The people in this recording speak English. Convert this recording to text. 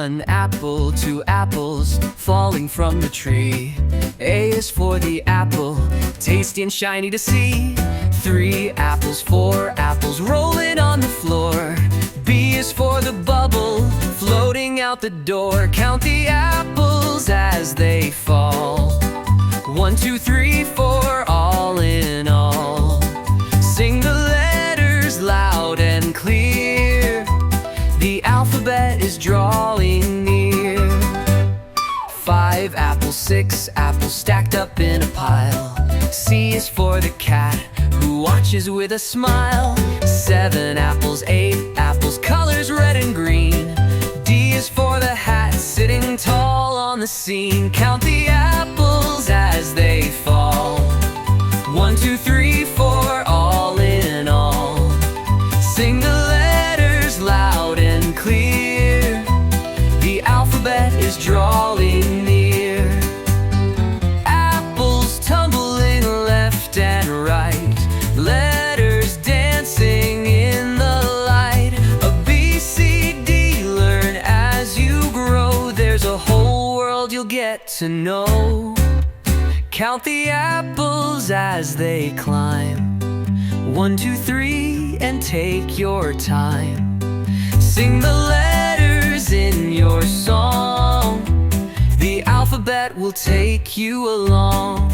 1 apple, 2 apples falling from the tree. A is for the apple, tasty and shiny to see. 3 apples, 4 apples rolling on the floor. B is for the bubble floating out the door. Count the apples as they fall. 1, 2, 3, 4, all in all. Sing the letters loud and clear. The alphabet is drawing near. 5 apples, 6 apples stacked up in a pile. C is for the cat who watches with a smile. 7 apples, 8 apples, colors red and green. D is for the hat sitting tall on the scene. Count the apples as they fall. 1, 2, 3, 4, all in all. Sing the letters loud and clear. The alphabet is drawing near. Apples tumbling left and right, letters dancing in the light. A B, C, D, learn as you grow. There's a whole world you'll get to know. Count the apples as they climb. 1, 2, 3, and take your time. Sing the letters in your song. The alphabet will take you along.